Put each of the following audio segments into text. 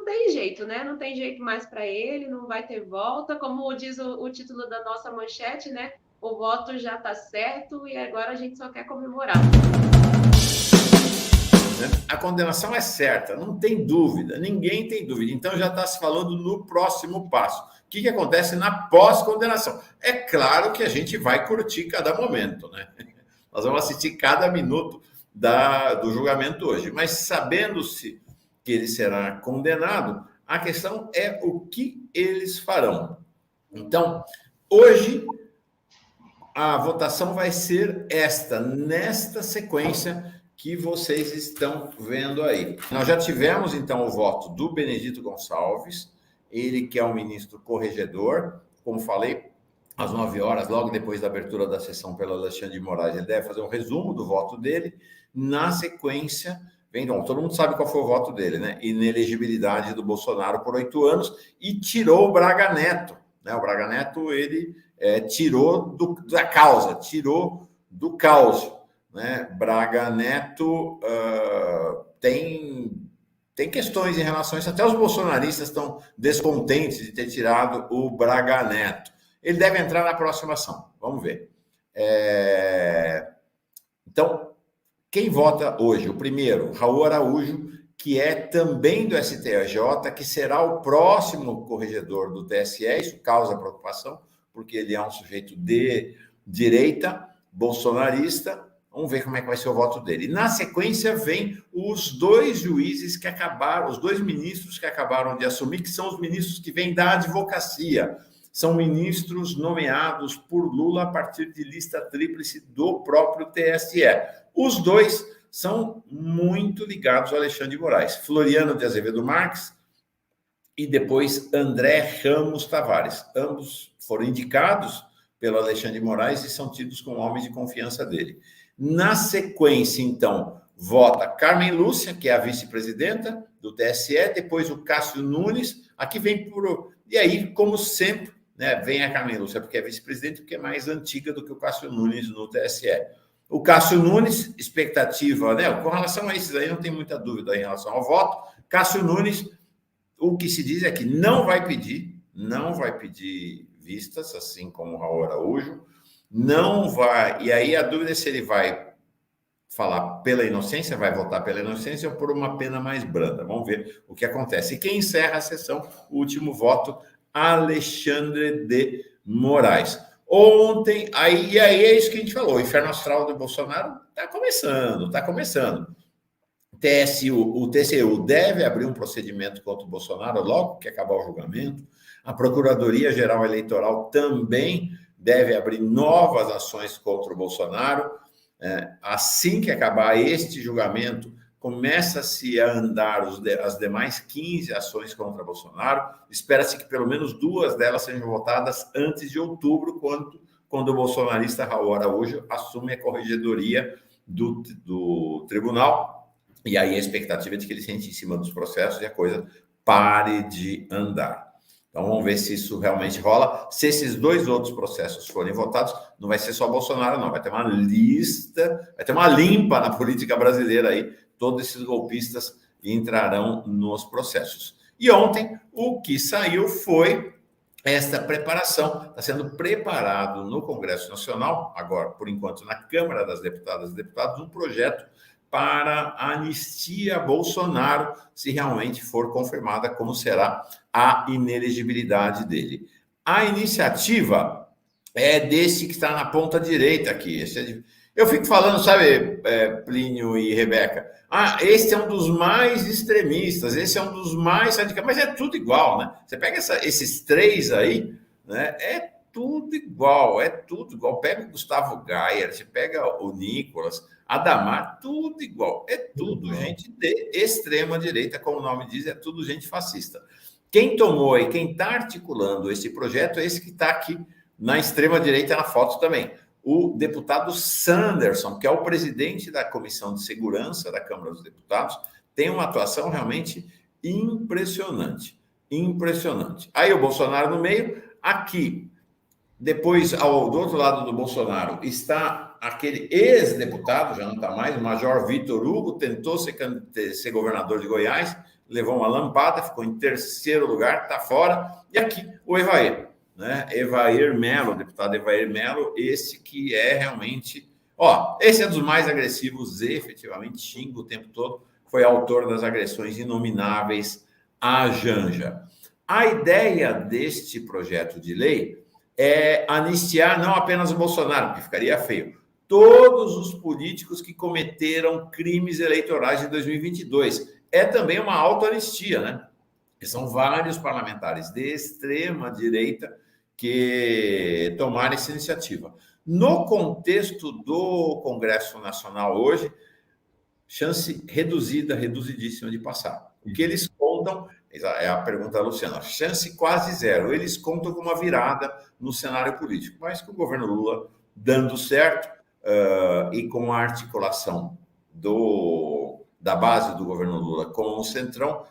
tem jeito, né? Não tem jeito mais para ele, não vai ter volta. Como diz o título da nossa manchete, né? O voto já está certo e agora a gente só quer comemorar. A condenação é certa, não tem dúvida, ninguém tem dúvida. Então já está se falando no próximo passo. O que acontece na pós-condenação? É claro que a gente vai curtir cada momento, né? Nós vamos assistir cada minuto do julgamento hoje. Mas sabendo-se que ele será condenado, a questão é o que eles farão. Então, hoje, a votação vai ser nesta sequência que vocês estão vendo aí. Nós já tivemos, então, o voto do Benedito Gonçalves, ele que é o ministro corregedor, como falei, às 9 horas, logo depois da abertura da sessão pelo Alexandre de Moraes, ele deve fazer um resumo do voto dele. Na sequência, todo mundo sabe qual foi o voto dele, né? Inelegibilidade do Bolsonaro por 8 anos e tirou o Braga Neto, né? O Braga Neto, ele tirou da causa, tirou do caos, né? Braga Neto tem questões em relação a isso, até os bolsonaristas estão descontentes de ter tirado o Braga Neto. Ele deve entrar na próxima ação, vamos ver. Então, quem vota hoje? O primeiro, Raul Araújo, que é também do STJ, que será o próximo corregedor do TSE. Isso causa preocupação, porque ele é um sujeito de direita, bolsonarista. Vamos ver como é que vai ser o voto dele. Na sequência, vem os 2 juízes que acabaram, os 2 ministros que acabaram de assumir, que são os ministros que vêm da advocacia. São ministros nomeados por Lula a partir de lista tríplice do próprio TSE. Os 2 são muito ligados ao Alexandre de Moraes. Floriano de Azevedo Marques e depois André Ramos Tavares. Ambos foram indicados pelo Alexandre de Moraes e são tidos como homens de confiança dele. Na sequência, então, vota Carmen Lúcia, que é a vice-presidenta do TSE, depois o Cássio Nunes, aqui vem E aí, como sempre, né, vem a Carmen Lúcia, porque é vice-presidente, porque é mais antiga do que o Cássio Nunes no TSE. O Cássio Nunes, expectativa, né, com relação a esses aí, não tem muita dúvida em relação ao voto. Cássio Nunes, o que se diz é que não vai pedir vistas, assim como o Raul Araújo, não vai, e aí a dúvida é se ele vai falar pela inocência, vai votar pela inocência ou por uma pena mais branda. Vamos ver o que acontece. E quem encerra a sessão, o último voto, Alexandre de Moraes. Ontem, aí é isso que a gente falou, o inferno astral do Bolsonaro está começando. O TCU deve abrir um procedimento contra o Bolsonaro logo que acabar o julgamento. A Procuradoria-Geral Eleitoral também deve abrir novas ações contra o Bolsonaro. Assim que acabar este julgamento, começa-se a andar as demais 15 ações contra Bolsonaro. Espera-se que pelo menos 2 delas sejam votadas antes de outubro, quando o bolsonarista Raul Araújo assume a corregedoria do tribunal. E aí a expectativa é de que ele sente em cima dos processos e a coisa pare de andar. Então, vamos ver se isso realmente rola. Se esses 2 outros processos forem votados, não vai ser só Bolsonaro, não. Vai ter uma lista, vai ter uma limpa na política brasileira aí. Todos esses golpistas entrarão nos processos. E ontem, o que saiu foi esta preparação. Está sendo preparado no Congresso Nacional, agora, por enquanto, na Câmara das Deputadas e Deputados, um projeto para a anistia a Bolsonaro, se realmente for confirmada como será a inelegibilidade dele. A iniciativa é desse que está na ponta direita aqui. Eu fico falando, sabe, Plínio e Rebeca, esse é um dos mais extremistas, esse é um dos mais radicais, mas é tudo igual, né? Você pega esses 3 aí, né? É tudo igual. Pega o Gustavo Gayer, você pega o Nicolas, Adamar, tudo igual. É tudo gente de extrema direita, como o nome diz, é tudo gente fascista. Quem tomou e quem está articulando esse projeto é esse que está aqui na extrema direita na foto também. O deputado Sanderson, que é o presidente da Comissão de Segurança da Câmara dos Deputados, tem uma atuação realmente impressionante. Aí o Bolsonaro no meio, aqui, depois, do outro lado do Bolsonaro, está aquele ex-deputado, já não está mais, o Major Vitor Hugo, tentou ser governador de Goiás, levou uma lampada, ficou em terceiro lugar, está fora. E aqui o Evair, né? Evair Melo, deputado Evair Melo, esse que é realmente... esse é dos mais agressivos, efetivamente, xinga o tempo todo, foi autor das agressões inomináveis à Janja. A ideia deste projeto de lei é anistiar não apenas o Bolsonaro, que ficaria feio, todos os políticos que cometeram crimes eleitorais de 2022. É também uma autoanistia, né? E são vários parlamentares de extrema direita que tomaram essa iniciativa. No contexto do Congresso Nacional hoje, chance reduzida, reduzidíssima de passar. O que eles contam, é a pergunta da Luciana, chance quase zero. Eles contam com uma virada no cenário político, mas com o governo Lula dando certo e com a articulação da base do governo Lula com o Centrão,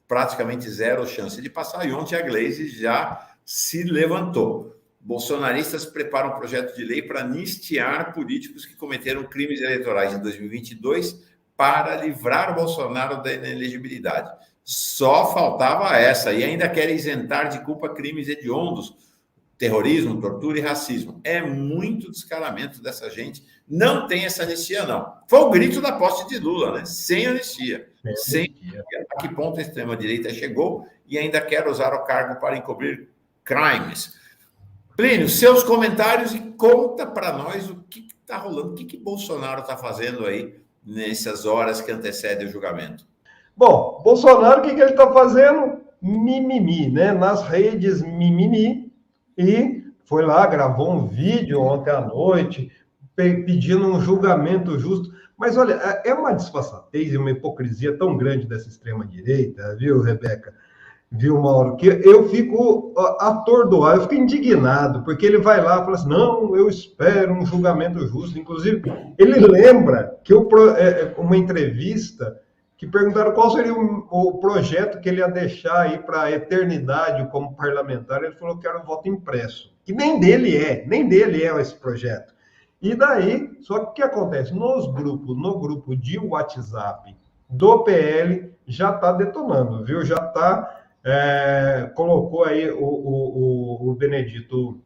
praticamente zero chance de passar. E ontem a Gleisi já se levantou. Bolsonaristas preparam um projeto de lei para anistiar políticos que cometeram crimes eleitorais em 2022 para livrar o Bolsonaro da inelegibilidade. Só faltava essa, e ainda querem isentar de culpa crimes hediondos, terrorismo, tortura e racismo. É muito descaramento dessa gente. Não tem essa anistia, não. Foi o grito da posse de Lula, né? Sem anistia. Sem anistia. A que ponto a extrema-direita chegou e ainda quer usar o cargo para encobrir crimes. Plínio, seus comentários e conta para nós o que está rolando, o que Bolsonaro está fazendo aí nessas horas que antecedem o julgamento. Bom, Bolsonaro, o que ele está fazendo? Mimimi, né? Nas redes, mimimi. E foi lá, gravou um vídeo ontem à noite, pedindo um julgamento justo. Mas, olha, é uma disfarçatez e uma hipocrisia tão grande dessa extrema-direita, viu, Rebeca? Viu, Mauro? Que eu fico atordoado, eu fico indignado, porque ele vai lá e fala assim, não, eu espero um julgamento justo. Inclusive, ele lembra que uma entrevista que perguntaram qual seria o projeto que ele ia deixar aí para a eternidade como parlamentar. Ele falou que era o voto impresso, que nem dele é esse projeto. E daí, só que o que acontece? No grupo de WhatsApp do PL, já está detonando, viu? Já está... colocou aí o Benedito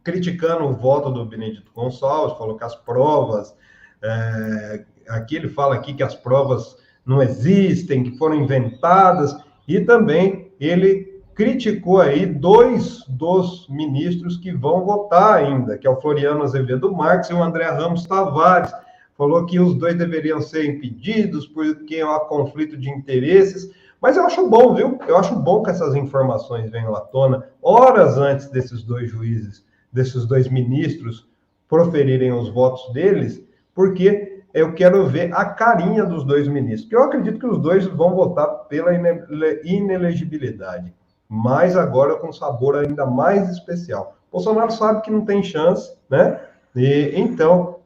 criticando o voto do Benedito Gonçalves, falou que as provas, aqui ele fala aqui que as provas não existem, que foram inventadas, e também ele criticou aí 2 dos ministros que vão votar ainda, que é o Floriano Azevedo Marques e o André Ramos Tavares. Falou que os 2 deveriam ser impedidos porque há conflito de interesses. Mas eu acho bom, viu? Eu acho bom que essas informações venham à tona horas antes desses 2 juízes, desses 2 ministros proferirem os votos deles, porque eu quero ver a carinha dos 2 ministros. Porque eu acredito que os 2 vão votar pela inelegibilidade, mas agora com sabor ainda mais especial. Bolsonaro sabe que não tem chance, né? E, então,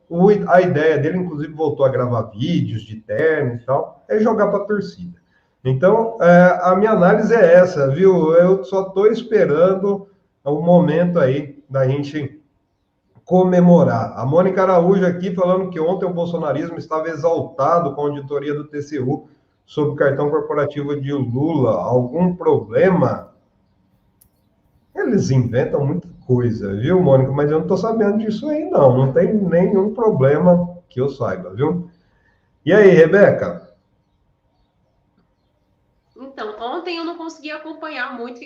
a ideia dele, inclusive, voltou a gravar vídeos de terno e tal, é jogar para a torcida. Então, a minha análise é essa, viu? Eu só estou esperando o momento aí da gente comemorar. A Mônica Araújo aqui falando que ontem o bolsonarismo estava exaltado com a auditoria do TCU sobre o cartão corporativo de Lula. Algum problema? Eles inventam muita coisa, viu, Mônica? Mas eu não estou sabendo disso aí, não. Não tem nenhum problema que eu saiba, viu? E aí, Rebeca? Então, ontem eu não consegui acompanhar muito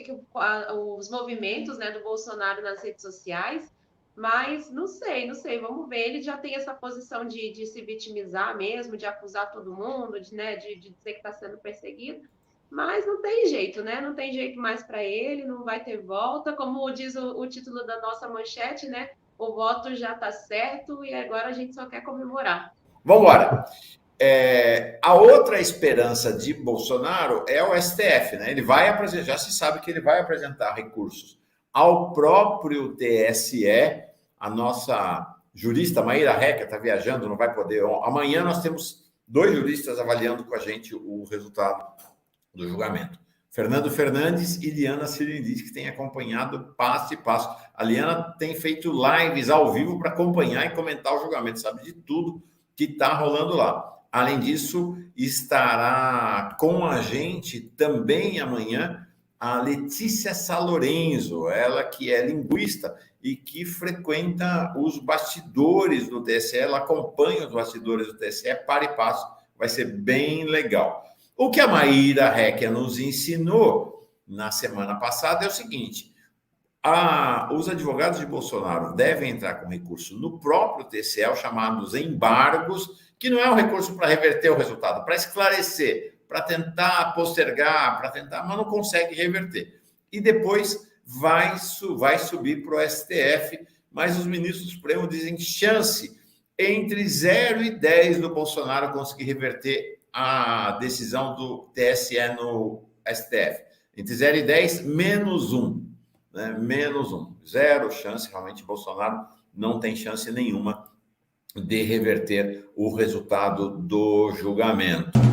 os movimentos, né, do Bolsonaro nas redes sociais, mas não sei, vamos ver. Ele já tem essa posição de se vitimizar mesmo, de acusar todo mundo, de dizer que está sendo perseguido, mas não tem jeito, né? Não tem jeito mais para ele, não vai ter volta. Como diz o título da nossa manchete, né? O voto já está certo e agora a gente só quer comemorar. Vamos embora. A outra esperança de Bolsonaro é o STF, né? Ele vai apresentar, já se sabe que ele vai apresentar recursos ao próprio TSE. A nossa jurista Maíra Reca está viajando, não vai poder. Amanhã nós temos 2 juristas avaliando com a gente o resultado do julgamento. Fernando Fernandes e Liana Cirindis, que tem acompanhado passo a passo. A Liana tem feito lives ao vivo para acompanhar e comentar o julgamento, sabe de tudo que está rolando lá. Além disso, estará com a gente também amanhã a Letícia Salorenzo, ela que é linguista e que frequenta os bastidores do TSE, ela acompanha os bastidores do TSE para e passo, vai ser bem legal. O que a Maíra Recchia nos ensinou na semana passada é o seguinte: os advogados de Bolsonaro devem entrar com recurso no próprio TSE, os chamados embargos, que não é um recurso para reverter o resultado, para esclarecer, para tentar postergar, mas não consegue reverter. E depois vai subir para o STF, mas os ministros do Supremo dizem chance entre 0 e 10 do Bolsonaro conseguir reverter a decisão do TSE no STF. Entre 0 e 10, menos 1. Né? Menos 1. 0 chance, realmente Bolsonaro não tem chance nenhuma de reverter o resultado do julgamento.